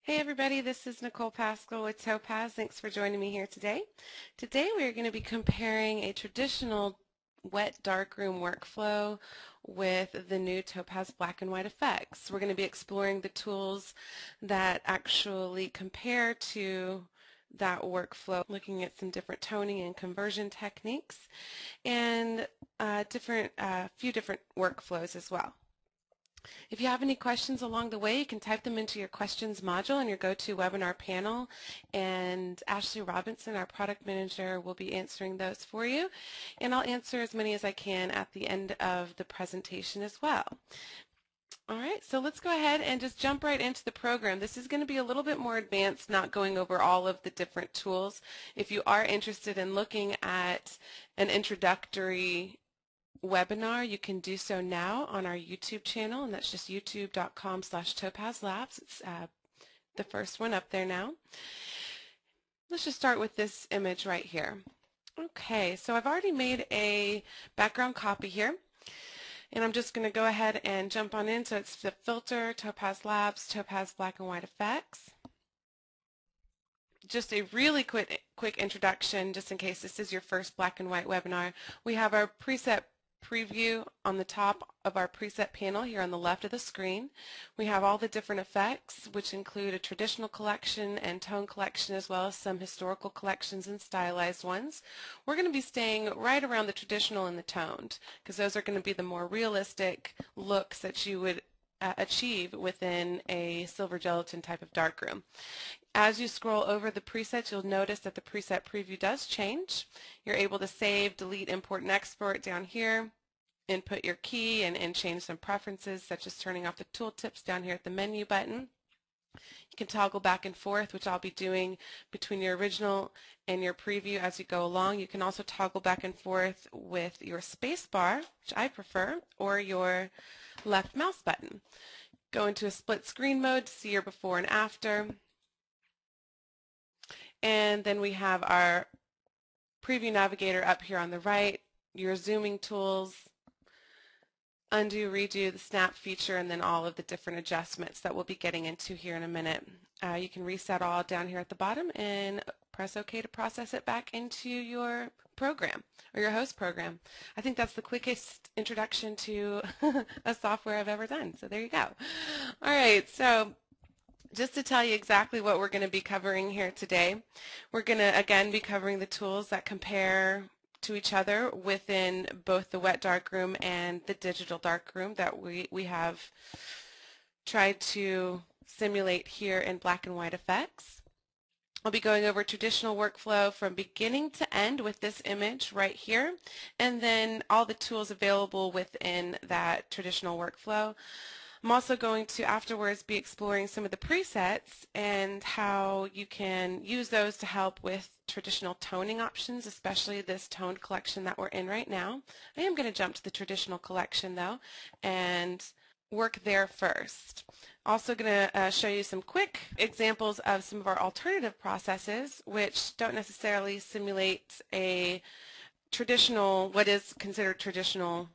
Hey everybody, this is Nicole Pascal with Topaz. Thanks for joining me here today. Today we are going to be comparing a traditional wet darkroom workflow with the new Topaz black and white effects. We're going to be exploring the tools that actually compare to that workflow, looking at some different toning and conversion techniques and few different workflows as well. If you have any questions along the way, you can type them into your questions module in your GoToWebinar panel, and Ashley Robinson, our product manager, will be answering those for you, and I'll answer as many as I can at the end of the presentation as well. All right, so let's go ahead and just jump right into the program. This is going to be a little bit more advanced, not going over all of the different tools. If you are interested in looking at an introductory webinar, you can do so now on our YouTube channel, and that's just youtube.com/topazlabs. It's the first one up there now. Let's just start with this image right here. Okay, so I've already made a background copy here, and I'm just going to go ahead and jump on in. So it's the filter, Topaz Labs, Topaz Black and White Effects. Just a really quick introduction, just in case this is your first black and white webinar. We have our preset preview on the top of our preset panel here on the left of the screen. We have all the different effects, which include a traditional collection and tone collection, as well as some historical collections and stylized ones. We're going to be staying right around the traditional and the toned, because those are going to be the more realistic looks that you would achieve within a silver gelatin type of darkroom. As you scroll over the presets, you'll notice that the preset preview does change. You're able to save, delete, import, and export down here, input your key, and change some preferences, such as turning off the tooltips down here at the menu button. You can toggle back and forth, which I'll be doing between your original and your preview as you go along. You can also toggle back and forth with your space bar, which I prefer, or your left mouse button. Go into a split screen mode to see your before and after. And then we have our preview navigator up here on the right, your zooming tools, undo, redo, the snap feature, and then all of the different adjustments that we'll be getting into here in a minute. You can reset all down here at the bottom and press OK to process it back into your program or your host program. I think that's the quickest introduction to a software I've ever done. So there you go. All right, so just to tell you exactly what we're going to be covering here today, we're going to again be covering the tools that compare to each other within both the wet darkroom and the digital darkroom that we have tried to simulate here in black and white effects. I'll be going over traditional workflow from beginning to end with this image right here, and then all the tools available within that traditional workflow. I'm also going to afterwards be exploring some of the presets and how you can use those to help with traditional toning options, especially this toned collection that we're in right now. I am going to jump to the traditional collection though and work there first. Also going to show you some quick examples of some of our alternative processes which don't necessarily simulate a traditional, what is considered traditional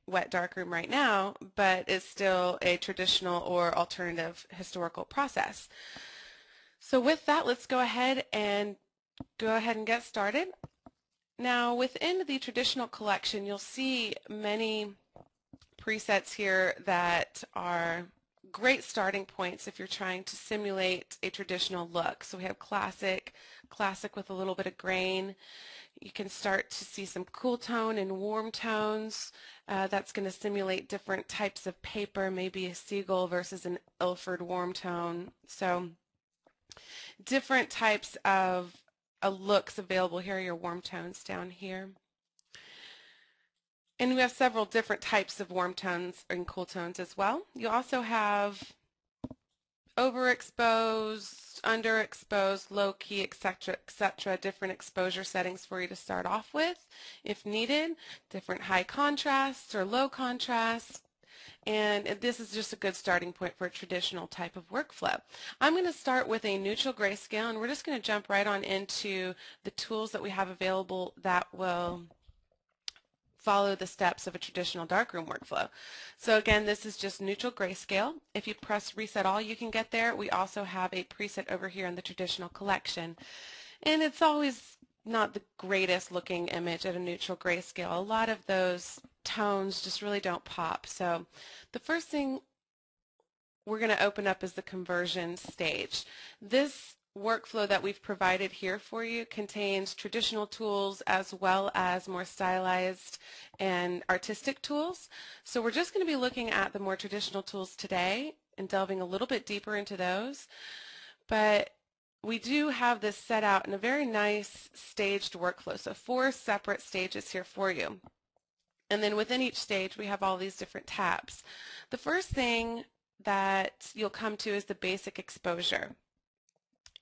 wet darkroom right now, but is still a traditional or alternative historical process. So with that, let's go ahead and get started. Now within the traditional collection, you'll see many presets here that are great starting points if you're trying to simulate a traditional look. So we have classic with a little bit of grain. You can start to see some cool tone and warm tones. That's going to simulate different types of paper, maybe a Seagull versus an Ilford warm tone. So different types of looks available. Here are your warm tones down here. And we have several different types of warm tones and cool tones as well. You also have overexposed, underexposed, low key, etc., different exposure settings for you to start off with if needed, different high contrast or low contrast, and this is just a good starting point for a traditional type of workflow. I'm going to start with a neutral grayscale, and we're just going to jump right on into the tools that we have available that will follow the steps of a traditional darkroom workflow. So again, this is just neutral grayscale. If you press reset all, you can get there. We also have a preset over here in the traditional collection. And it's always not the greatest looking image at a neutral grayscale. A lot of those tones just really don't pop. So the first thing we're going to open up is the conversion stage. This workflow that we've provided here for you contains traditional tools as well as more stylized and artistic tools. So we're just going to be looking at the more traditional tools today and delving a little bit deeper into those. But we do have this set out in a very nice staged workflow. So 4 separate stages here for you. And then within each stage we have all these different tabs. The first thing that you'll come to is the basic exposure.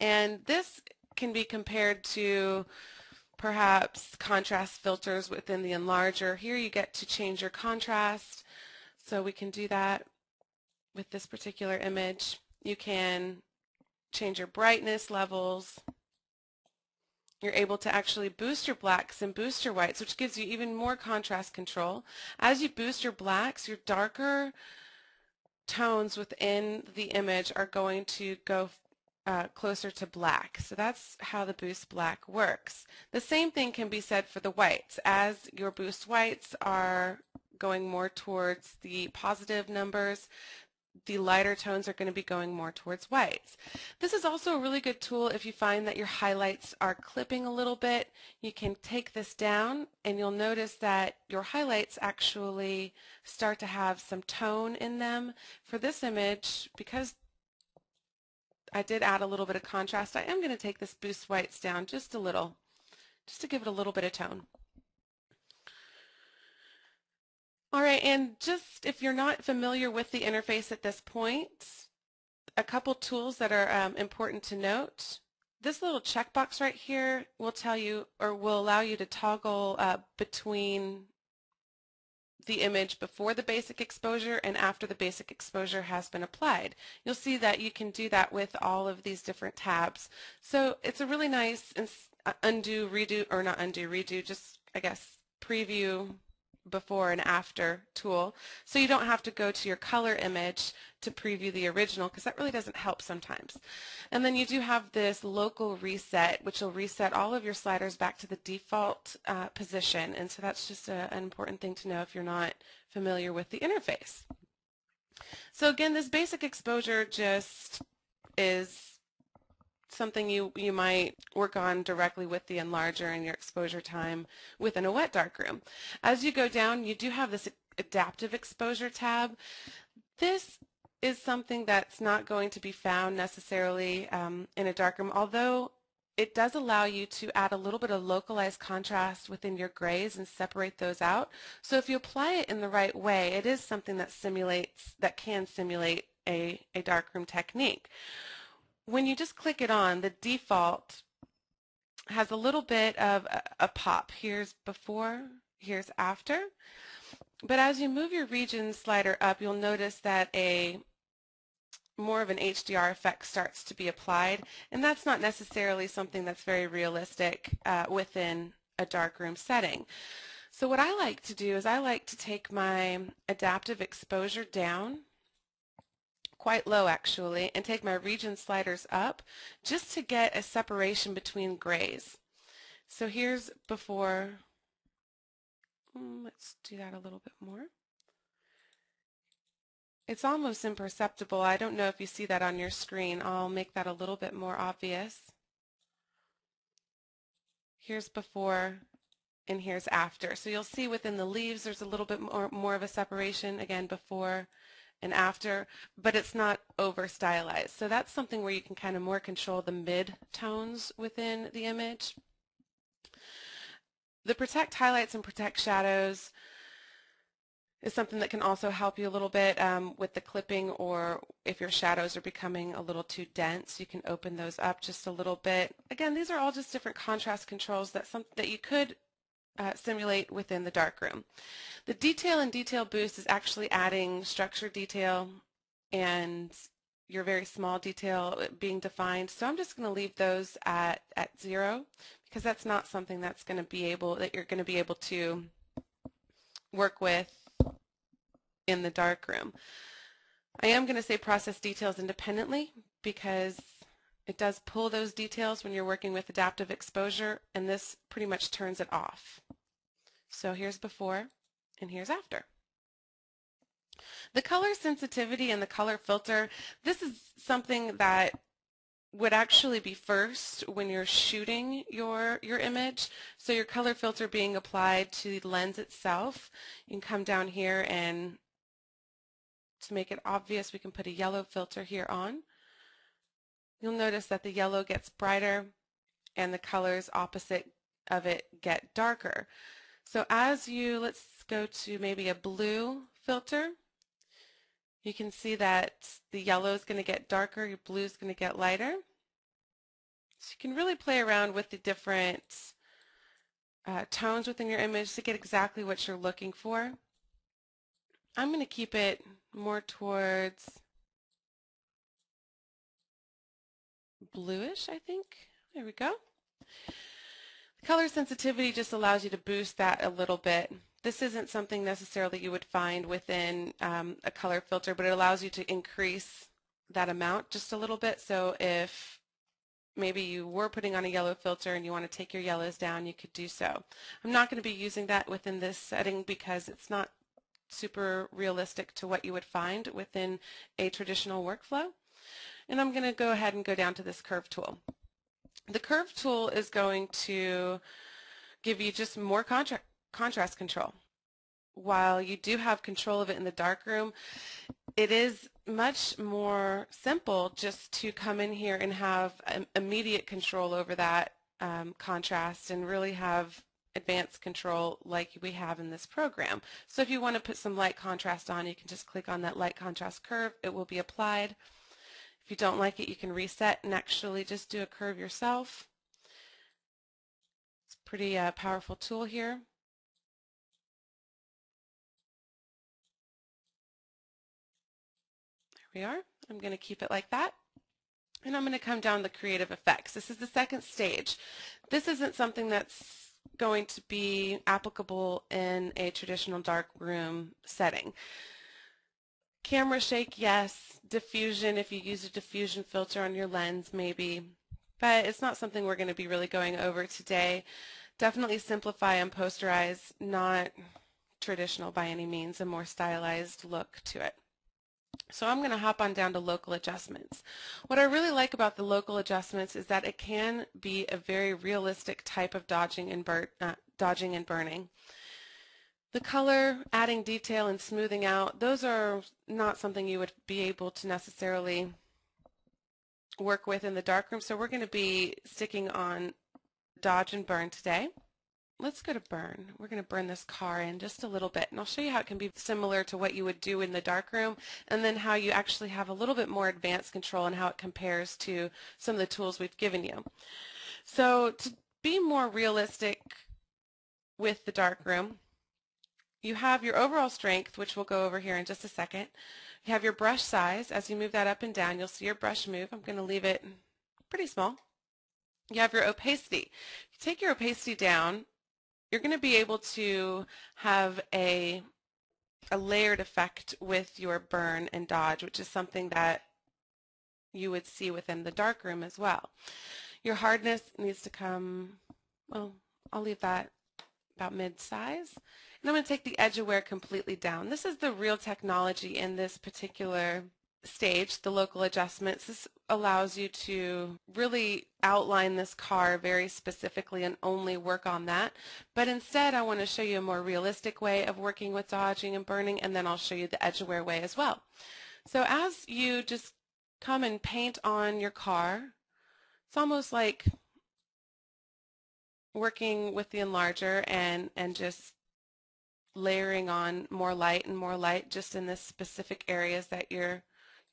And this can be compared to perhaps contrast filters within the enlarger. Here you get to change your contrast, so we can do that with this particular image. You can change your brightness levels. You're able to actually boost your blacks and boost your whites, which gives you even more contrast control. As you boost your blacks, your darker tones within the image are going to go closer to black. So that's how the boost black works. The same thing can be said for the whites. As your boost whites are going more towards the positive numbers, the lighter tones are going to be going more towards whites. This is also a really good tool if you find that your highlights are clipping a little bit. You can take this down and you'll notice that your highlights actually start to have some tone in them. For this image, because I did add a little bit of contrast, I am going to take this boost whites down just a little, just to give it a little bit of tone. All right, and just if you're not familiar with the interface at this point, a couple tools that are important to note. This little checkbox right here will tell you, or will allow you to toggle between the image before the basic exposure and after the basic exposure has been applied. You'll see that you can do that with all of these different tabs. So it's a really nice undo, redo, or not undo, redo, just I guess preview before and after tool. So you don't have to go to your color image to preview the original, because that really doesn't help sometimes. And then you do have this local reset, which will reset all of your sliders back to the default position. And so that's just an important thing to know if you're not familiar with the interface. So again, this basic exposure just is something you might work on directly with the enlarger and your exposure time within a wet darkroom. As you go down, you do have this adaptive exposure tab. This is something that's not going to be found necessarily in a darkroom, although it does allow you to add a little bit of localized contrast within your grays and separate those out. So if you apply it in the right way, it is something that can simulate a darkroom technique. When you just click it on, the default has a little bit of a pop. Here's before, here's after. But as you move your region slider up, you'll notice that more of an HDR effect starts to be applied, and that's not necessarily something that's very realistic within a darkroom setting. So what I like to do is I like to take my adaptive exposure down quite low actually, and take my region sliders up just to get a separation between grays. So here's before. Let's do that a little bit more. It's almost imperceptible. I don't know if you see that on your screen. I'll make that a little bit more obvious. Here's before and here's after. So you'll see within the leaves there's a little bit more of a separation, again before and after, but it's not over stylized. So that's something where you can kind of more control the mid tones within the image. The protect highlights and protect shadows is something that can also help you a little bit with the clipping, or if your shadows are becoming a little too dense, you can open those up just a little bit. Again, these are all just different contrast controls that you could simulate within the darkroom. The detail and detail boost is actually adding structure detail and your very small detail being defined. So I'm just going to leave those at 0, because that's not something that's going to be able, that you're going to be able to work with in the darkroom. I am going to say process details independently because it does pull those details when you're working with adaptive exposure, and this pretty much turns it off. So here's before and here's after. The color sensitivity and the color filter, this is something that would actually be first when you're shooting your image. So your color filter being applied to the lens itself, you can come down here, and to make it obvious, we can put a yellow filter here on. You'll notice that the yellow gets brighter and the colors opposite of it get darker. So as you, let's go to maybe a blue filter, you can see that the yellow is going to get darker, your blue is going to get lighter. So you can really play around with the different tones within your image to get exactly what you're looking for. I'm going to keep it more towards bluish, I think. There we go. Color sensitivity just allows you to boost that a little bit. This isn't something necessarily you would find within a color filter, but it allows you to increase that amount just a little bit. So if maybe you were putting on a yellow filter and you want to take your yellows down, you could do so. I'm not going to be using that within this setting because it's not super realistic to what you would find within a traditional workflow. And I'm going to go ahead and go down to this curve tool. The curve tool is going to give you just more contrast control. While you do have control of it in the darkroom, it is much more simple just to come in here and have immediate control over that contrast and really have advanced control like we have in this program. So if you want to put some light contrast on, you can just click on that light contrast curve. It will be applied. If you don't like it, you can reset and actually just do a curve yourself. It's a pretty powerful tool here. There we are. I'm going to keep it like that. And I'm going to come down to creative effects. This is the second stage. This isn't something that's going to be applicable in a traditional darkroom setting. Camera shake, yes. Diffusion, if you use a diffusion filter on your lens, maybe. But it's not something we're going to be really going over today. Definitely simplify and posterize, not traditional by any means, a more stylized look to it. So I'm going to hop on down to local adjustments. What I really like about the local adjustments is that it can be a very realistic type of dodging and burning. The color, adding detail, and smoothing out, those are not something you would be able to necessarily work with in the darkroom, so we're going to be sticking on dodge and burn today. Let's go to burn. We're going to burn this car in just a little bit, and I'll show you how it can be similar to what you would do in the darkroom, and then how you actually have a little bit more advanced control and how it compares to some of the tools we've given you. So to be more realistic with the darkroom, you have your overall strength, which we'll go over here in just a second. You have your brush size. As you move that up and down, you'll see your brush move. I'm going to leave it pretty small. You have your opacity. If you take your opacity down, you're going to be able to have a layered effect with your burn and dodge, which is something that you would see within the darkroom as well. Your hardness needs to come, well, I'll leave that about mid-size. And I'm going to take the edge aware completely down. This is the real technology in this particular stage, the local adjustments. This allows you to really outline this car very specifically and only work on that. But instead, I want to show you a more realistic way of working with dodging and burning, and then I'll show you the edge aware way as well. So as you just come and paint on your car, it's almost like working with the enlarger and just layering on more light and more light just in the specific areas that you're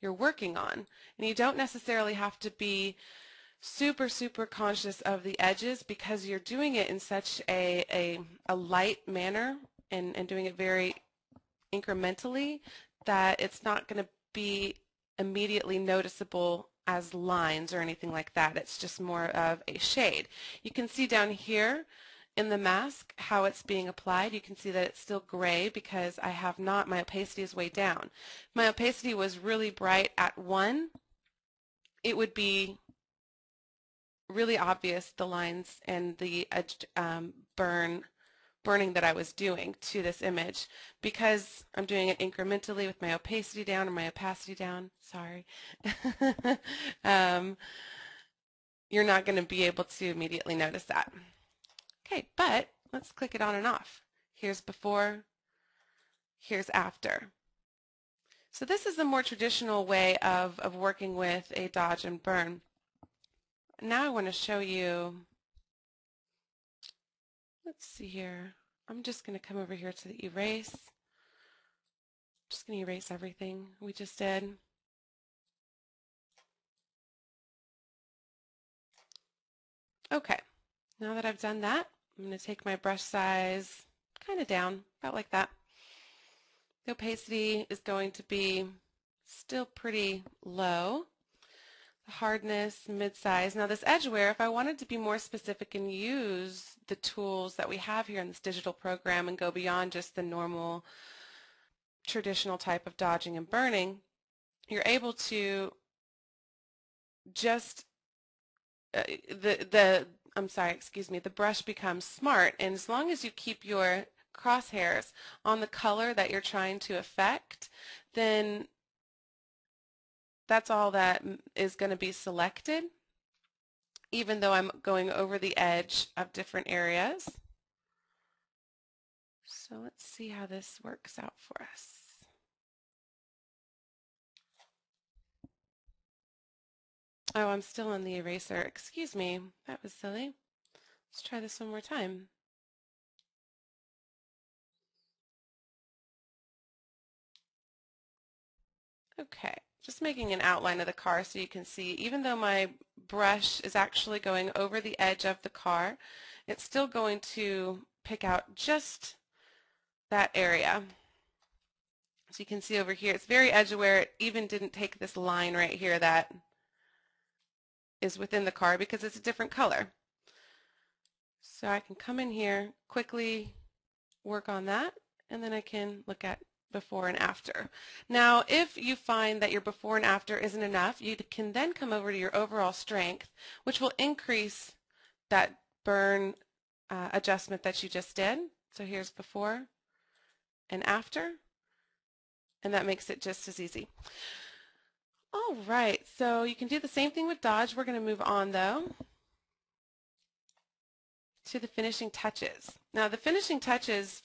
working on. And you don't necessarily have to be super conscious of the edges because you're doing it in such a light manner and doing it very incrementally that it's not going to be immediately noticeable as lines or anything like that. It's just more of a shade. You can see down here in the mask how it's being applied. You can see that it's still gray because I have not, my opacity is way down. If my opacity was really bright at 1, it would be really obvious, the lines and the burning that I was doing to this image. Because I'm doing it incrementally with my opacity down or my opacity down, sorry, you're not going to be able to immediately notice that. Okay, but let's click it on and off. Here's before, here's after. So this is the more traditional way of working with a dodge and burn. Now I want to show you, let's see here, I'm just going to come over here to the erase. I'm just going to erase everything we just did. Okay, now that I've done that, I'm going to take my brush size kind of down, about like that. The opacity is going to be still pretty low. The hardness, mid-size. Now this edge wear, if I wanted to be more specific and use the tools that we have here in this digital program and go beyond just the normal traditional type of dodging and burning, you're able to just the brush becomes smart, and as long as you keep your crosshairs on the color that you're trying to affect, then that's all that is going to be selected, even though I'm going over the edge of different areas. So let's see how this works out for us. Oh, I'm still on the eraser. Excuse me, that was silly. Let's try this one more time. Okay, just making an outline of the car so you can see, even though my brush is actually going over the edge of the car, it's still going to pick out just that area. So you can see over here, it's very edge aware. It even didn't take this line right here that is within the car because it's a different color. So I can come in here, quickly work on that, and then I can look at before and after. Now, if you find that your before and after isn't enough, you can then come over to your overall strength, which will increase that burn adjustment that you just did. So here's before and after, and that makes it just as easy. All right, so you can do the same thing with dodge. We're going to move on, though, to the finishing touches. Now, the finishing touches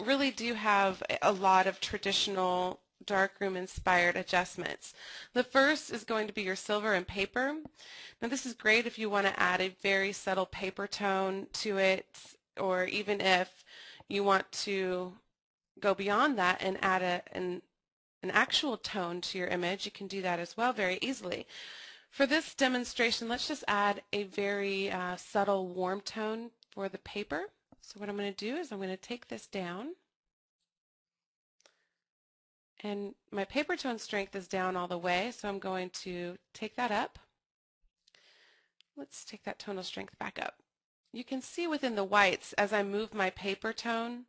really do have a lot of traditional darkroom inspired adjustments. The first is going to be your silver and paper. Now this is great if you want to add a very subtle paper tone to it, or even if you want to go beyond that and add an actual tone to your image. You can do that as well very easily. For this demonstration, let's just add a very subtle warm tone for the paper. So what I'm going to do is I'm going to take this down, and my paper tone strength is down all the way, so I'm going to take that up. Let's take that tonal strength back up. You can see within the whites, as I move my paper tone,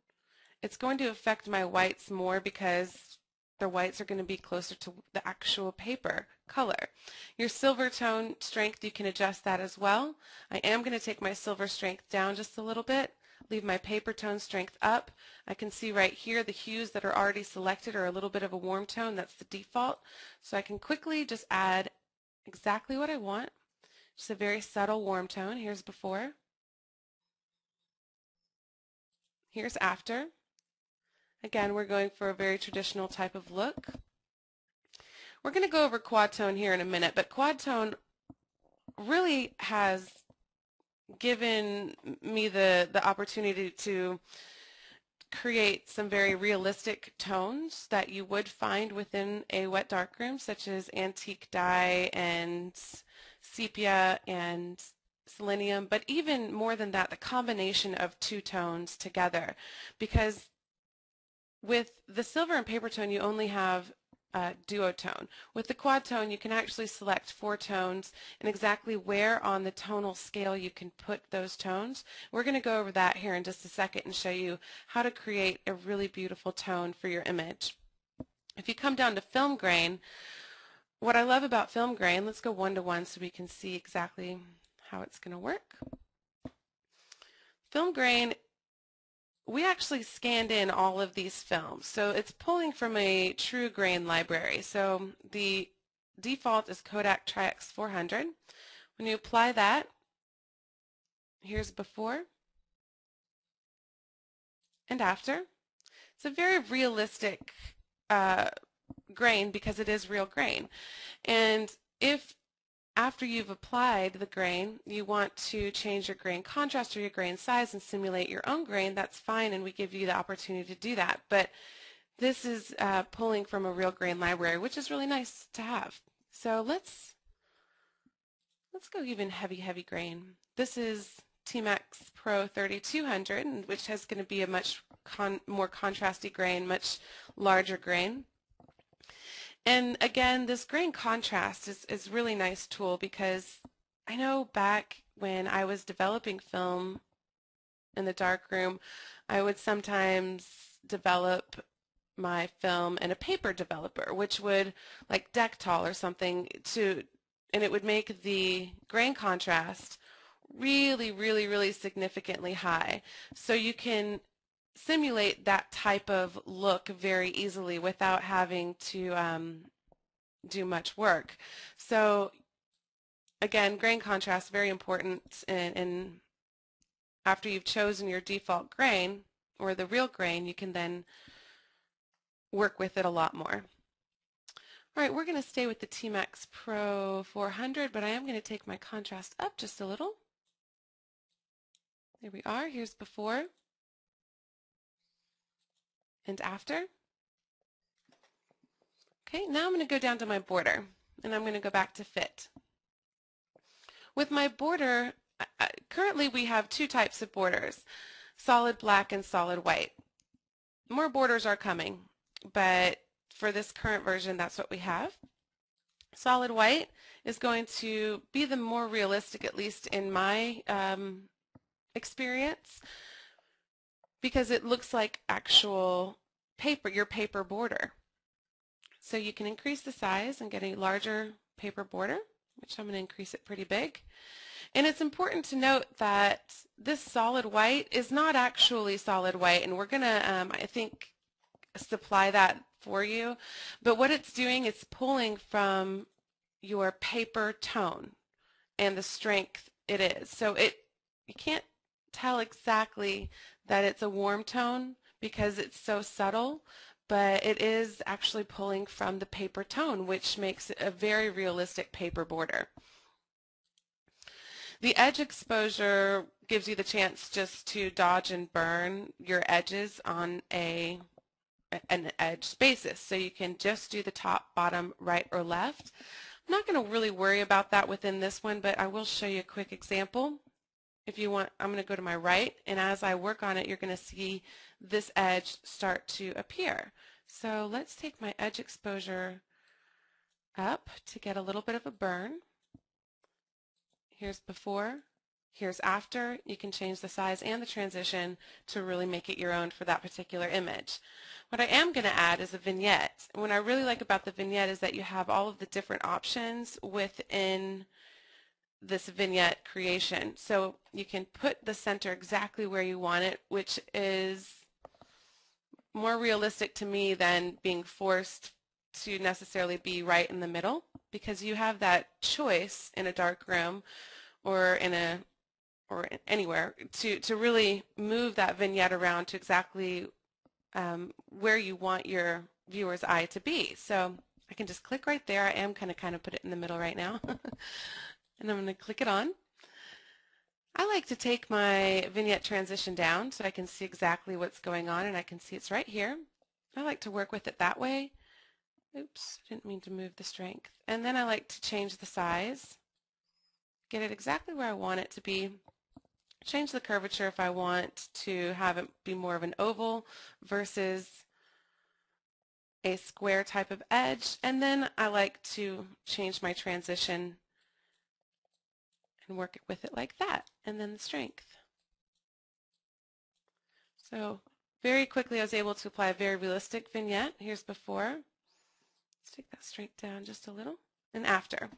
it's going to affect my whites more because the whites are going to be closer to the actual paper color. Your silver tone strength, you can adjust that as well. I am going to take my silver strength down just a little bit, leave my paper tone strength up. I can see right here the hues that are already selected are a little bit of a warm tone. That's the default. So I can quickly just add exactly what I want. Just a very subtle warm tone. Here's before. Here's after. Again, we're going for a very traditional type of look. We're going to go over quad tone here in a minute, but quad tone really has given me the opportunity to create some very realistic tones that you would find within a wet darkroom, such as antique dye and sepia and selenium, but even more than that, the combination of two tones together, because with the silver and paper tone you only have duotone. With the quad tone, you can actually select 4 tones and exactly where on the tonal scale you can put those tones. We're going to go over that here in just a second and show you how to create a really beautiful tone for your image. If you come down to film grain, what I love about film grain, let's go 1-to-1 so we can see exactly how it's going to work. Film grain, we actually scanned in all of these films. So it's pulling from a true grain library. So the default is Kodak Tri-X 400. When you apply that, here's before and after. It's a very realistic grain because it is real grain. And if after you've applied the grain, you want to change your grain contrast or your grain size and simulate your own grain, that's fine, and we give you the opportunity to do that. But this is pulling from a real grain library, which is really nice to have. So let's go even heavy grain. This is T-Max Pro 3200, which is going to be a much more contrasty grain, much larger grain. And again, this grain contrast is really nice tool because I know back when I was developing film in the darkroom, I would sometimes develop my film in a paper developer, which would, like Dectol or something, and it would make the grain contrast really significantly high. So you can simulate that type of look very easily without having to do much work. So again, grain contrast, very important, and after you've chosen your default grain or the real grain, you can then work with it a lot more. All right, we're going to stay with the T-Max Pro 400, but I am going to take my contrast up just a little. There we are. Here's before and after. Okay, now I'm going to go down to my border, and I'm going to go back to fit. With my border, currently we have 2 types of borders, solid black and solid white. More borders are coming, but for this current version, that's what we have. Solid white is going to be the more realistic, at least in my experience, because it looks like actual paper, your paper border. So you can increase the size and get a larger paper border, which I'm going to increase it pretty big. And it's important to note that this solid white is not actually solid white, and we're going to, I think, supply that for you. But what it's doing is pulling from your paper tone and the strength it is. So you can't tell exactly that it's a warm tone because it's so subtle, but it is actually pulling from the paper tone, which makes it a very realistic paper border. The edge exposure gives you the chance just to dodge and burn your edges on an edge basis. So you can just do the top, bottom, right, or left. I'm not going to really worry about that within this one, but I will show you a quick example. If you want, I'm going to go to my right, and as I work on it, you're going to see this edge start to appear. So let's take my edge exposure up to get a little bit of a burn. Here's before, here's after. You can change the size and the transition to really make it your own for that particular image. What I am going to add is a vignette. And what I really like about the vignette is that you have all of the different options within this vignette creation. So you can put the center exactly where you want it, which is more realistic to me than being forced to necessarily be right in the middle, because you have that choice in a dark room or anywhere to really move that vignette around to exactly where you want your viewer's eye to be. So I can just click right there. I am kind of put it in the middle right now. And I'm going to click it on. I like to take my vignette transition down so I can see exactly what's going on, and I can see it's right here. I like to work with it that way. Oops, didn't mean to move the strength. And then I like to change the size, get it exactly where I want it to be, change the curvature if I want to have it be more of an oval versus a square type of edge, and then I like to change my transition and work with it like that, and then the strength. So very quickly I was able to apply a very realistic vignette. Here's before. Let's take that strength down just a little, and after.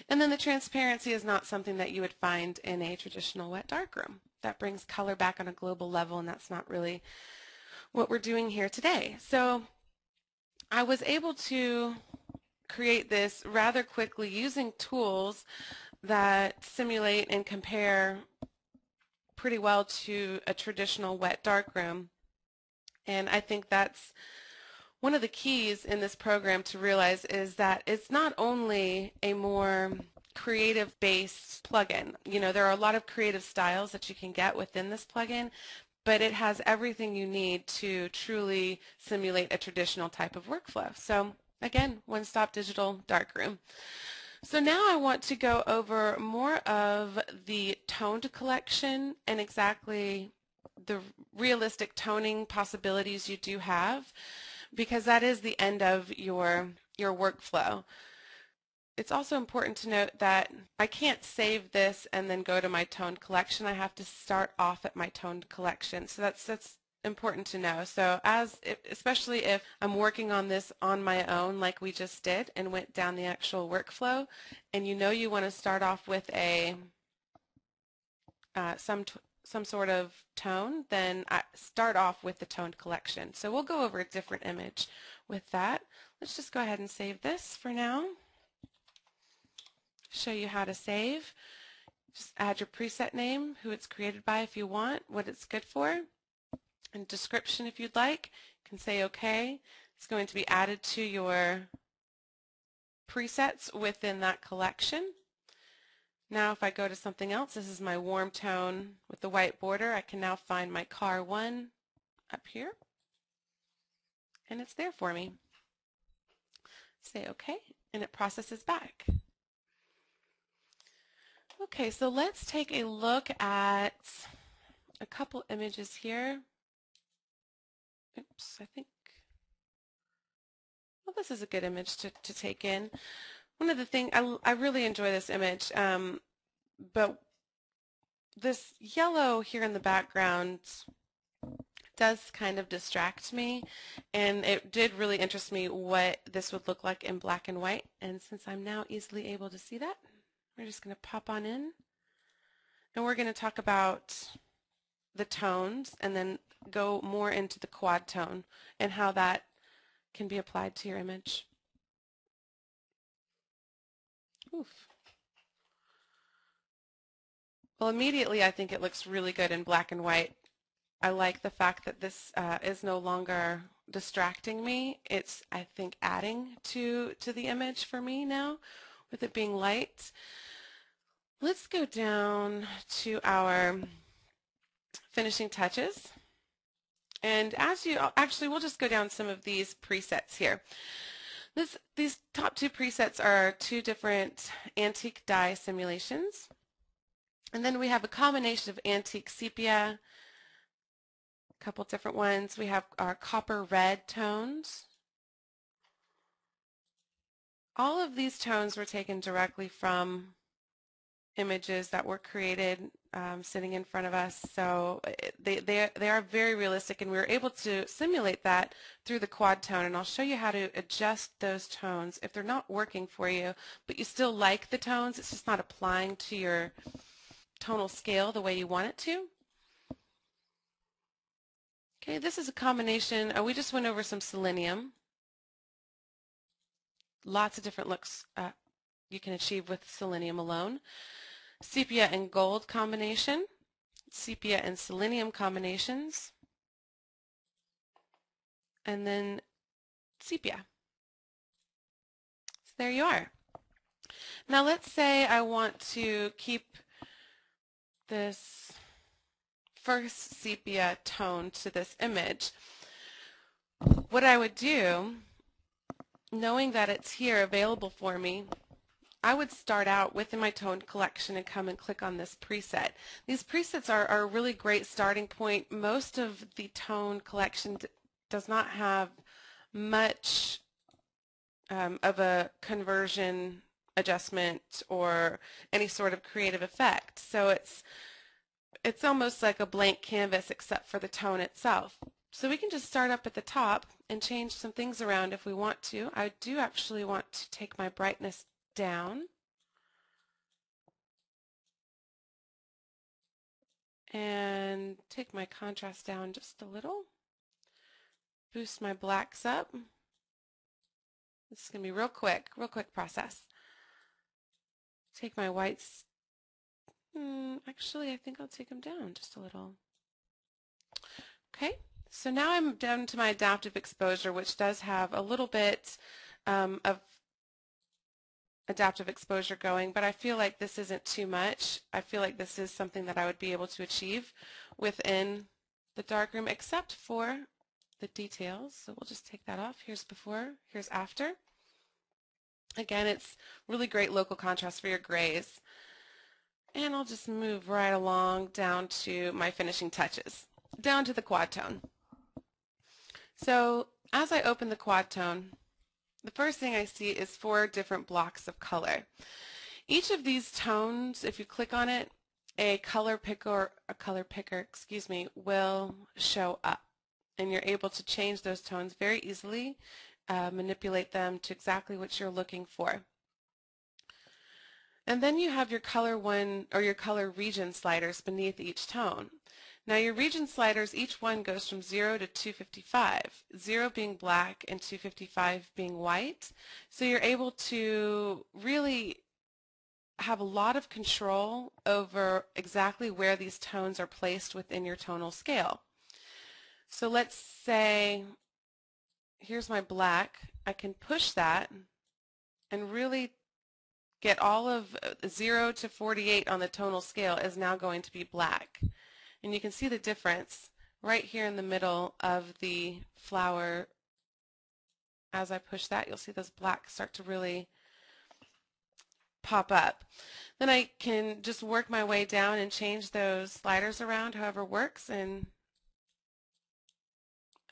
And then the transparency is not something that you would find in a traditional wet darkroom. That brings color back on a global level, and that's not really what we're doing here today. So I was able to create this rather quickly using tools that simulate and compare pretty well to a traditional wet darkroom. And I think that's one of the keys in this program to realize is that it's not only a more creative-based plugin. You know, there are a lot of creative styles that you can get within this plugin, but it has everything you need to truly simulate a traditional type of workflow. So again, one-stop digital darkroom. So now I want to go over more of the toned collection and exactly the realistic toning possibilities you do have, because that is the end of your workflow. It's also important to note that I can't save this and then go to my toned collection. I have to start off at my toned collection. So that's important to know. So especially if I'm working on this on my own like we just did and went down the actual workflow, and you know you want to start off with a some sort of tone, then I start off with the toned collection. So we'll go over a different image with that. Let's just go ahead and save this for now. Show you how to save. Just add your preset name, who it's created by if you want, what it's good for, and description if you'd like. You can say OK. It's going to be added to your presets within that collection. Now if I go to something else, this is my warm tone with the white border. I can now find my car 1 up here, and it's there for me. Say OK, and it processes back. Okay, so let's take a look at a couple images here. Oops, I think, well, this is a good image to take in. One of the things, I really enjoy this image, but this yellow here in the background does kind of distract me, and it did really interest me what this would look like in black and white. And since I'm now easily able to see that, we're just going to pop on in, and we're going to talk about the tones and then go more into the quad tone and how that can be applied to your image. Oof. Well, immediately I think it looks really good in black and white. I like the fact that this is no longer distracting me. It's, I think, adding to the image for me now with it being light. Let's go down to our finishing touches. And actually we'll just go down some of these presets here. These top 2 presets are 2 different antique dye simulations. And then we have a combination of antique sepia, a couple different ones. We have our copper red tones. All of these tones were taken directly from images that were created sitting in front of us, so they are very realistic, and we were able to simulate that through the quad tone, and I'll show you how to adjust those tones if they're not working for you, but you still like the tones, it's just not applying to your tonal scale the way you want it to. Okay, this is a combination, we just went over some selenium. Lots of different looks you can achieve with selenium alone. Sepia and gold combination, sepia and selenium combinations, and then sepia. So there you are. Now let's say I want to keep this first sepia tone to this image. What I would do, knowing that it's here available for me, I would start out within my toned collection and come and click on this preset. These presets are a really great starting point. Most of the tone collection does not have much of a conversion adjustment or any sort of creative effect. So it's almost like a blank canvas except for the tone itself. So we can just start up at the top and change some things around if we want to. I do actually want to take my brightness down and take my contrast down just a little. Boost my blacks up. This is going to be real quick process. Take my whites. Actually, I think I'll take them down just a little. Okay, so now I'm down to my adaptive exposure, which does have a little bit of adaptive exposure going, but I feel like this isn't too much. I feel like this is something that I would be able to achieve within the darkroom, except for the details. So we'll just take that off. Here's before, here's after. Again, it's really great local contrast for your grays. And I'll just move right along down to my finishing touches, down to the quad tone. So as I open the quad tone, the first thing I see is 4 different blocks of color. Each of these tones, if you click on it, a color picker, will show up. And you're able to change those tones very easily, manipulate them to exactly what you're looking for. And then you have your color one or your color region sliders beneath each tone. Now your region sliders, each one goes from 0 to 255, 0 being black and 255 being white. So you're able to really have a lot of control over exactly where these tones are placed within your tonal scale. So let's say, here's my black. I can push that and really get all of 0 to 48 on the tonal scale is now going to be black. And you can see the difference right here in the middle of the flower. As I push that, you'll see those blacks start to really pop up. Then I can just work my way down and change those sliders around however works and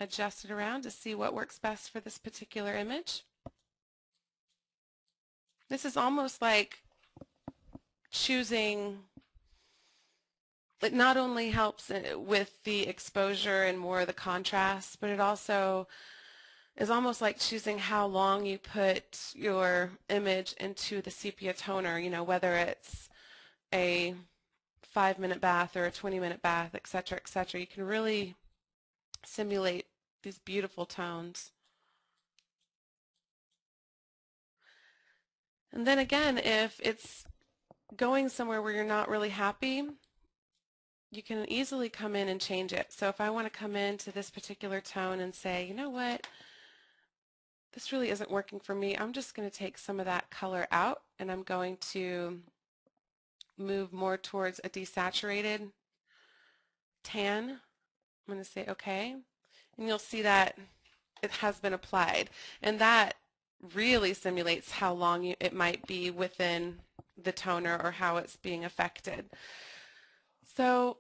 adjust it around to see what works best for this particular image. This is almost like choosing, it not only helps with the exposure and more of the contrast, but it also is almost like choosing how long you put your image into the sepia toner, you know, whether it's a 5-minute bath or a 20-minute bath, etc., etc. You can really simulate these beautiful tones. And then again, if it's going somewhere where you're not really happy, you can easily come in and change it. So if I want to come into this particular tone and say, you know what, this really isn't working for me, I'm just going to take some of that color out and I'm going to move more towards a desaturated tan. I'm going to say okay, and you'll see that it has been applied, and that really simulates how long it might be within the toner or how it's being affected. So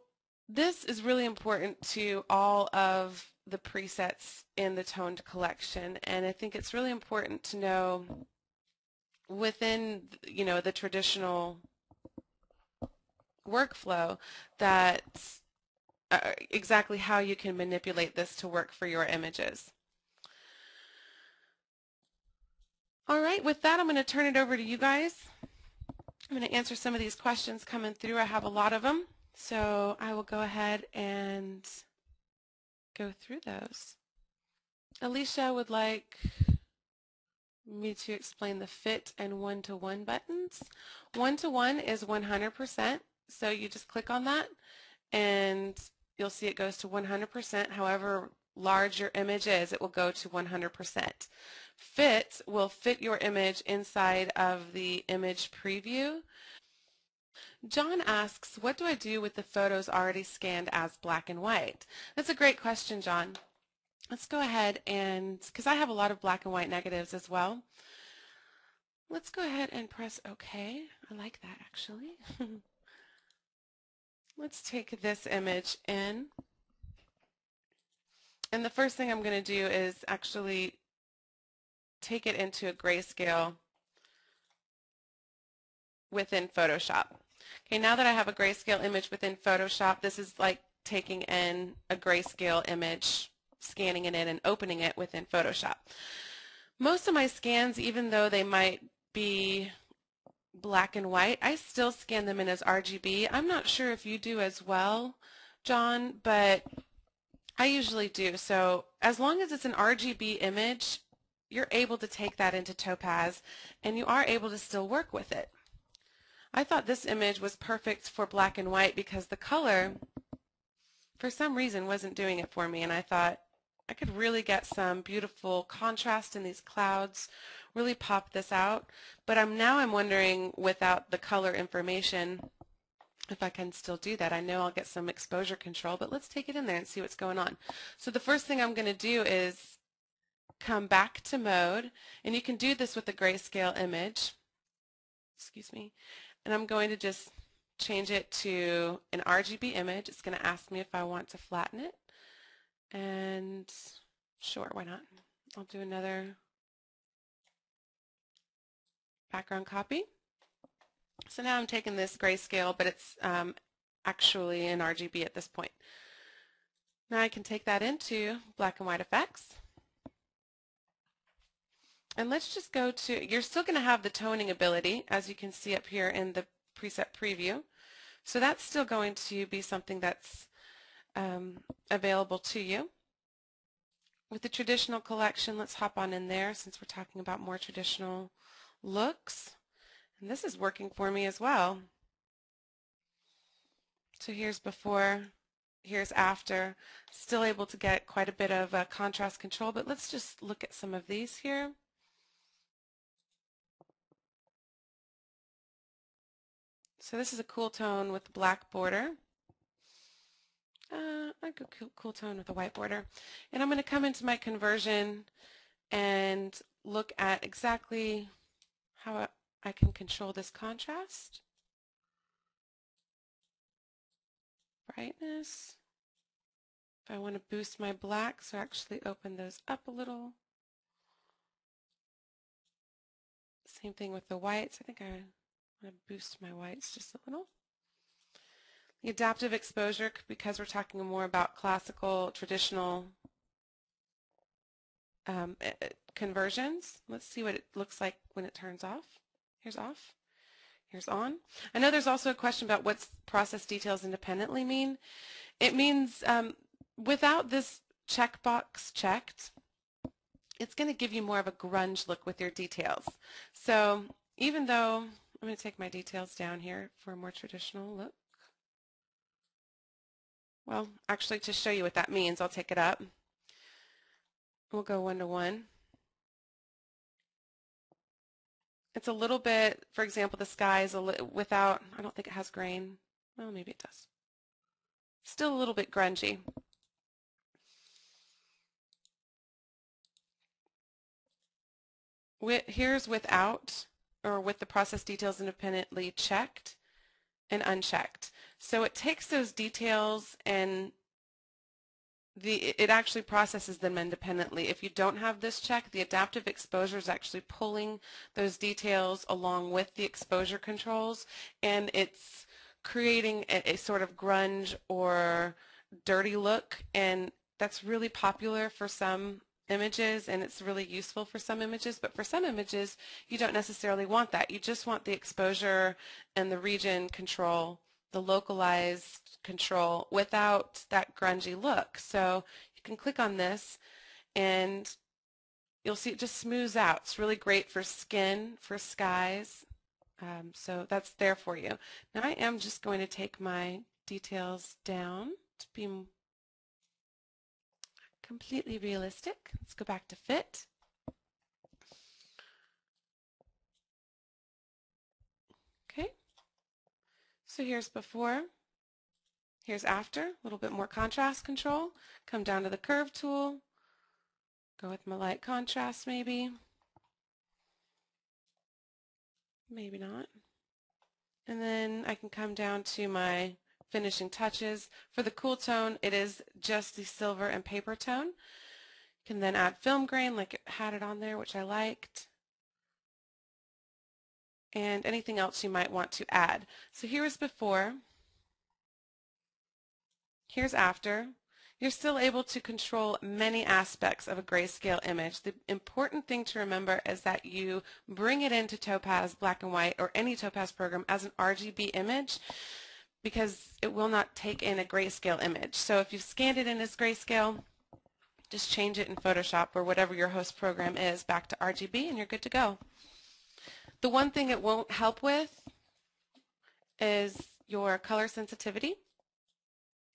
this is really important to all of the presets in the toned collection, and I think it's really important to know within, you know, the traditional workflow that exactly how you can manipulate this to work for your images. All right, with that, I'm going to turn it over to you guys. I'm going to answer some of these questions coming through. I have a lot of them, so I will go ahead and go through those. Alicia would like me to explain the fit and one-to-one buttons. One-to-one is 100%, so you just click on that and you'll see it goes to 100%. However large your image is, it will go to 100%. Fit will fit your image inside of the image preview. John asks, what do I do with the photos already scanned as black and white? That's a great question, John. Let's go ahead and, because I have a lot of black and white negatives as well, let's go ahead and press OK. I like that, actually. Let's take this image in. And the first thing I'm going to do is actually take it into a grayscale within Photoshop. Okay, now that I have a grayscale image within Photoshop, this is like taking in a grayscale image, scanning it in and opening it within Photoshop. Most of my scans, even though they might be black and white, I still scan them in as RGB. I'm not sure if you do as well, John, but I usually do. So as long as it's an RGB image, you're able to take that into Topaz and you are able to still work with it. I thought this image was perfect for black and white because the color, for some reason, wasn't doing it for me, and I thought I could really get some beautiful contrast in these clouds, really pop this out. But now I'm wondering, without the color information, if I can still do that. I know I'll get some exposure control, but let's take it in there and see what's going on. So the first thing I'm going to do is come back to mode, and you can do this with a grayscale image. Excuse me. And I'm going to just change it to an RGB image. It's going to ask me if I want to flatten it. And sure, why not? I'll do another background copy. So now I'm taking this grayscale, but it's actually in RGB at this point. Now I can take that into black and white effects. And let's just go to, you're still going to have the toning ability, as you can see up here in the preset preview. So that's still going to be something that's available to you. With the traditional collection, let's hop on in there since we're talking about more traditional looks. And this is working for me as well. So here's before, here's after. Still able to get quite a bit of contrast control, but let's just look at some of these here. So this is a cool tone with black border. I go cool tone with a white border. And I'm going to come into my conversion and look at exactly how I can control this contrast. Brightness. If I want to boost my blacks, so actually open those up a little. Same thing with the whites. I think I want to boost my whites just a little. The adaptive exposure, because we're talking more about classical, traditional conversions. Let's see what it looks like when it turns off. Here's off. Here's on. I know there's also a question about what's process details independently mean. It means without this checkbox checked, it's going to give you more of a grunge look with your details. So even though I'm going to take my details down here for a more traditional look. Well, actually, to show you what that means, I'll take it up. We'll go 1:1. It's a little bit, for example, the sky is without, I don't think it has grain. Well, maybe it does. Still a little bit grungy. Here's without, or with the process details independently checked and unchecked. So it takes those details and it actually processes them independently. If you don't have this check, the adaptive exposure is actually pulling those details along with the exposure controls, and it's creating a sort of grunge or dirty look, and that's really popular for some images, and it's really useful for some images, but for some images you don't necessarily want that. You just want the exposure and the region control, the localized control without that grungy look. So you can click on this and you'll see it just smooths out. It's really great for skin, for skies. So that's there for you. Now I am just going to take my details down to be completely realistic. Let's go back to fit. Okay. So here's before. Here's after, a little bit more contrast control. Come down to the curve tool. Go with my light contrast maybe. Maybe not. And then I can come down to my finishing touches. For the cool tone, it is just the silver and paper tone. You Can then add film grain like it had it on there, which I liked. And anything else you might want to add. So here is before. Here's after. You're still able to control many aspects of a grayscale image. The important thing to remember is that you bring it into Topaz Black and White or any Topaz program as an RGB image, because it will not take in a grayscale image. So if you've scanned it in as grayscale, just change it in Photoshop or whatever your host program is back to RGB and you're good to go. The one thing it won't help with is your color sensitivity,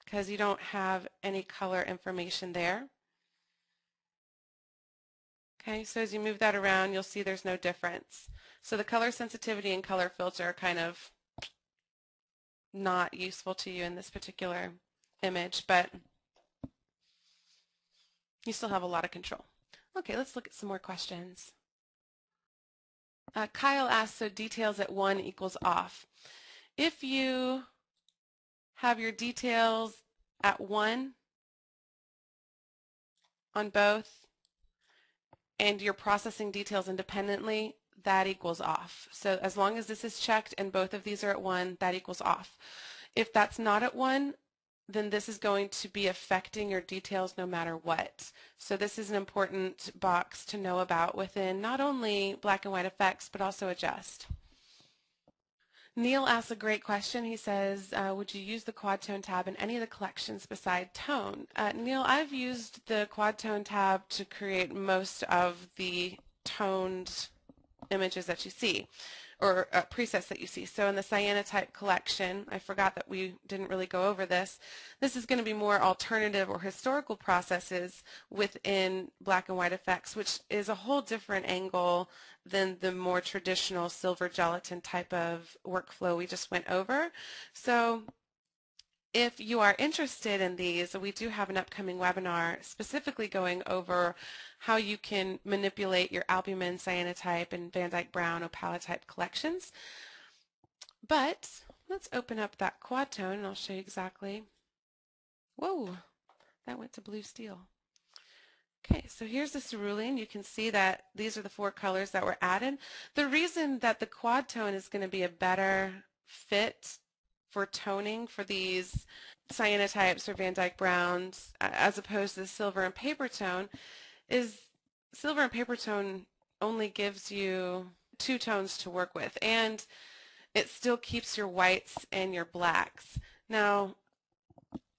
because you don't have any color information there. Okay, so as you move that around, you'll see there's no difference. So the color sensitivity and color filter are kind of not useful to you in this particular image, but you still have a lot of control. Okay, let's look at some more questions. Kyle asks, so details at 1 equals off. If you have your details at 1 on both and you're processing details independently, that equals off. So as long as this is checked and both of these are at 1, that equals off. If that's not at 1, then this is going to be affecting your details no matter what. So this is an important box to know about within not only black and white effects, but also adjust. Neil asks a great question. He says, would you use the quad tone tab in any of the collections beside tone? Neil, I've used the quad tone tab to create most of the toned images that you see, or presets that you see. So in the cyanotype collection, I forgot that we didn't really go over this. This is going to be more alternative or historical processes within black and white effects, which is a whole different angle than the more traditional silver gelatin type of workflow we just went over. So if you are interested in these, we do have an upcoming webinar specifically going over how you can manipulate your albumin, cyanotype, and Van Dyke Brown opalotype collections. But let's open up that quad tone and I'll show you exactly. Whoa, that went to blue steel. Okay, so here's the cerulean. You can see that these are the 4 colors that were added. The reason that the quad tone is going to be a better fit for toning for these cyanotypes or Van Dyke Browns as opposed to the silver and paper tone is silver and paper tone only gives you 2 tones to work with, and it still keeps your whites and your blacks. Now,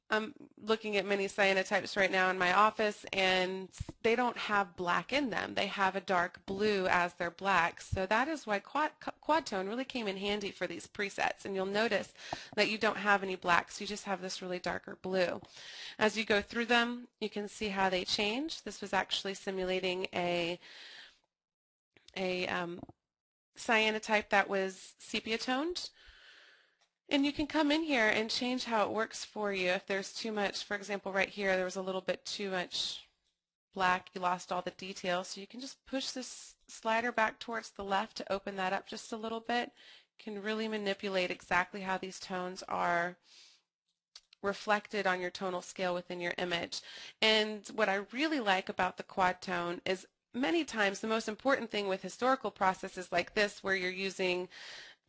I'm looking at many cyanotypes right now in my office, and they don't have black in them. They have a dark blue as their black. So that is why quad tone really came in handy for these presets. And you'll notice that you don't have any blacks. You just have this really darker blue. As you go through them, you can see how they change. This was actually simulating a cyanotype that was sepia toned. And you can come in here and change how it works for you. If there's too much, for example, right here, there was a little bit too much black. You lost all the details. So you can just push this slider back towards the left to open that up just a little bit. You can really manipulate exactly how these tones are reflected on your tonal scale within your image. And what I really like about the quad tone is many times the most important thing with historical processes like this, where you're using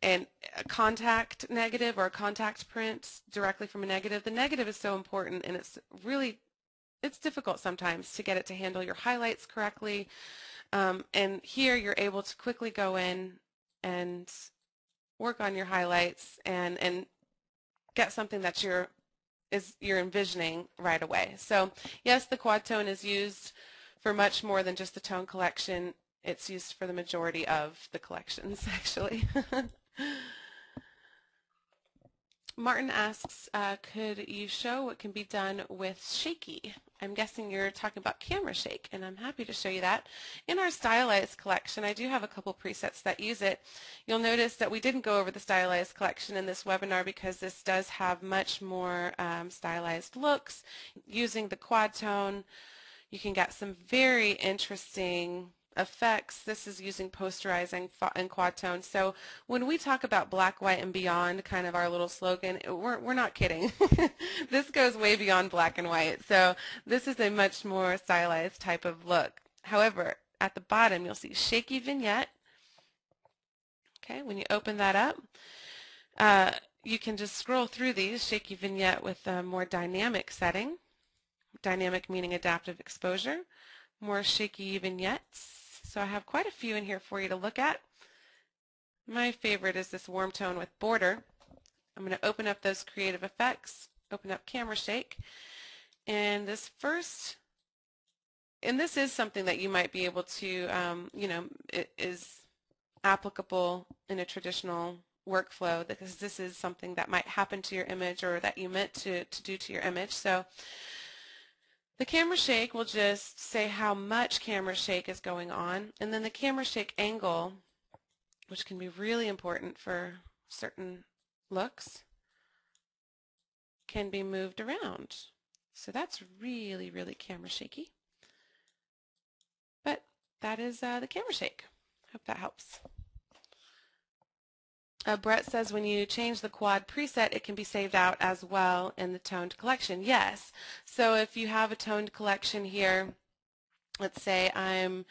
a contact negative or a contact print directly from a negative. The negative is so important, and it's difficult sometimes to get it to handle your highlights correctly. And here you're able to quickly go in and work on your highlights and get something that you're envisioning right away. So yes, the quad tone is used for much more than just the tone collection. It's used for the majority of the collections, actually. Martin asks, could you show what can be done with shaky? I'm guessing you're talking about camera shake, and I'm happy to show you that. In our stylized collection, I do have a couple presets that use it. You'll notice that we didn't go over the stylized collection in this webinar because this does have much more stylized looks. Using the quad tone, you can get some very interesting effects, this is using posterizing and quad tone. So when we talk about black, white, and beyond, kind of our little slogan, we're not kidding. This goes way beyond black and white. So this is a much more stylized type of look. However, at the bottom, you'll see shaky vignette. Okay, when you open that up, you can just scroll through these, shaky vignette with a more dynamic setting. Dynamic meaning adaptive exposure. More shaky vignettes. So I have quite a few in here for you to look at. My favorite is this warm tone with border. I'm going to open up those creative effects, open up camera shake, and this is something that you might be able to, it is applicable in a traditional workflow because this is something that might happen to your image or that you meant to do to your image. So the camera shake will just say how much camera shake is going on, and then the camera shake angle, which can be really important for certain looks, can be moved around. So that's really, really camera shaky. But that is the camera shake. Hope that helps. Brett says when you change the quad preset, it can be saved out as well in the toned collection. Yes. So if you have a toned collection here, let's say I'm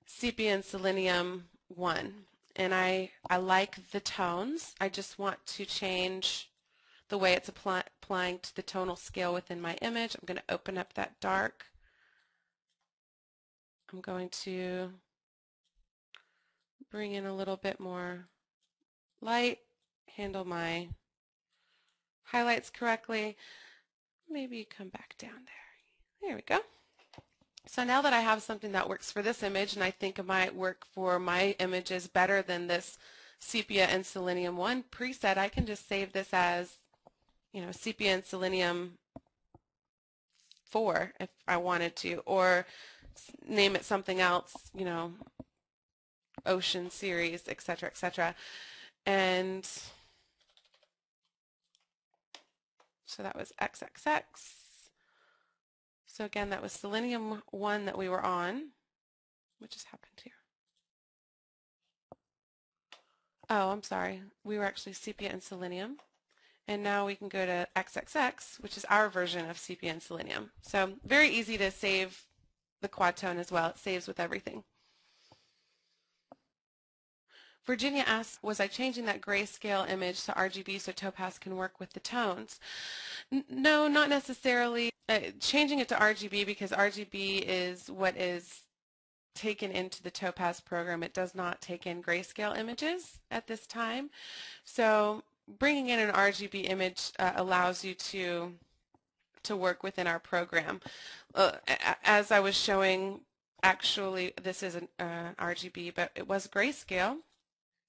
Sepia and Selenium 1, and I like the tones. I just want to change the way it's applying to the tonal scale within my image. I'm going to open up that dark. I'm going to bring in a little bit more light, handle my highlights correctly. Maybe come back down there. There we go. So now that I have something that works for this image, and I think it might work for my images better than this Sepia and Selenium 1 preset, I can just save this as, Sepia and Selenium 4 if I wanted to, or name it something else, Ocean Series, etc., etc. And so that was XXX. So again, that was Selenium 1 that we were on. What just happened here? Oh, I'm sorry. We were actually Sepia and Selenium. And now we can go to XXX, which is our version of Sepia and Selenium. So very easy to save the quad tone as well. It saves with everything. Virginia asks, was I changing that grayscale image to RGB so Topaz can work with the tones? No, not necessarily. Changing it to RGB because RGB is what is taken into the Topaz program. It does not take in grayscale images at this time. So bringing in an RGB image allows you to work within our program. As I was showing, actually this isn't RGB, but it was grayscale.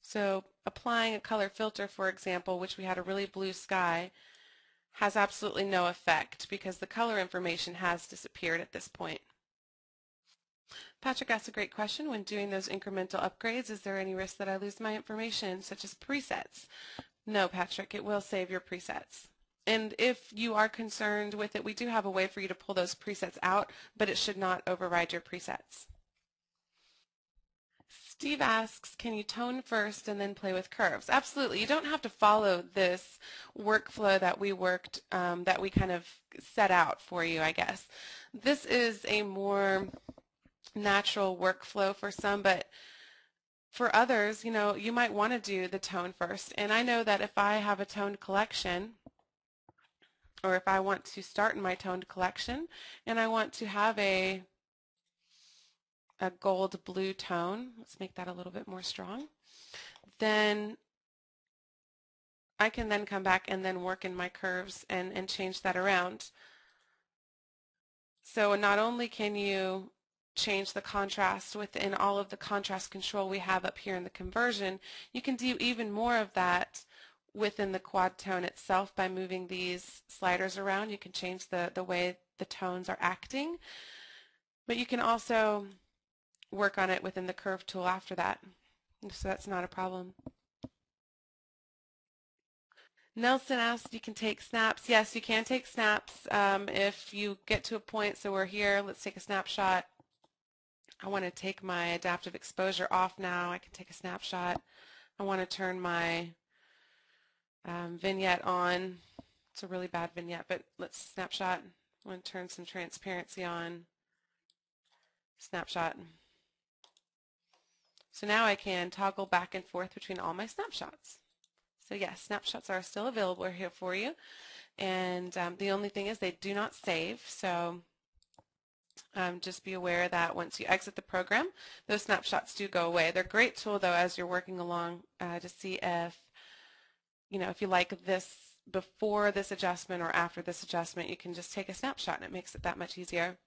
So applying a color filter, for example, which we had a really blue sky, has absolutely no effect because the color information has disappeared at this point. Patrick asked a great question. When doing those incremental upgrades, is there any risk that I lose my information, such as presets? No, Patrick, it will save your presets. And if you are concerned with it, we do have a way for you to pull those presets out, but it should not override your presets. Steve asks, can you tone first and then play with curves? Absolutely. You don't have to follow this workflow that we worked, that we kind of set out for you, I guess. This is a more natural workflow for some, but for others, you might want to do the tone first. And I know that if I have a toned collection, or if I want to start in my toned collection and I want to have a gold blue tone, let's make that a little bit more strong, then I can then come back and then work in my curves and change that around. So not only can you change the contrast within all of the contrast control we have up here in the conversion, you can do even more of that within the quad tone itself by moving these sliders around. You can change the way the tones are acting, but you can also work on it within the curve tool after that. So that's not a problem. Nelson asked, you can take snaps. Yes, you can take snaps if you get to a point. So we're here. Let's take a snapshot. I want to take my adaptive exposure off now. I can take a snapshot. I want to turn my vignette on. It's a really bad vignette, but let's snapshot. I want to turn some transparency on. Snapshot. So now I can toggle back and forth between all my snapshots. So yes, snapshots are still available here for you. And the only thing is they do not save. So just be aware that once you exit the program, those snapshots do go away. They're a great tool, though, as you're working along to see if, if you like this before this adjustment or after this adjustment, you can just take a snapshot and it makes it that much easier.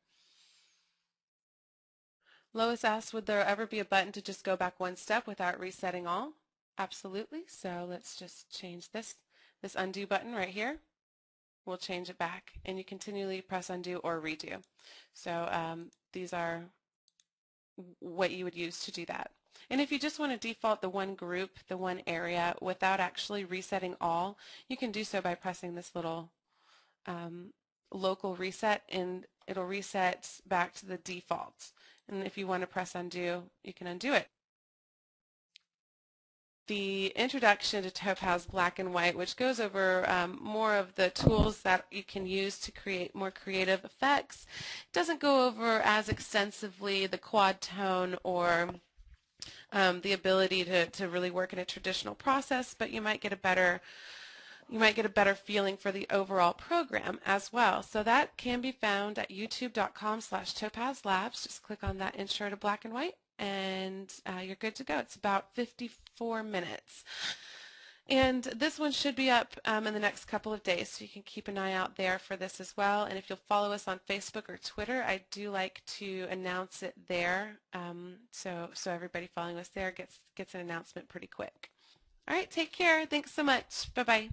Lois asked, would there ever be a button to just go back one step without resetting all? Absolutely. So let's just change this undo button right here. We'll change it back, and you continually press undo or redo. So these are what you would use to do that. And if you just want to default the one group, the one area, without actually resetting all, you can do so by pressing this little local reset, and it'll reset back to the default. And if you want to press undo, you can undo it. The introduction to Topaz Black and White, which goes over more of the tools that you can use to create more creative effects. It doesn't go over as extensively the quad tone or the ability to really work in a traditional process, but you might get a better feeling for the overall program as well. So that can be found at youtube.com/topazlabs. Just click on that Intro to Black and White, and you're good to go. It's about 54 minutes. And this one should be up in the next couple of days, so you can keep an eye out there for this as well. And if you'll follow us on Facebook or Twitter, I do like to announce it there, so everybody following us there gets an announcement pretty quick. All right, take care. Thanks so much. Bye-bye.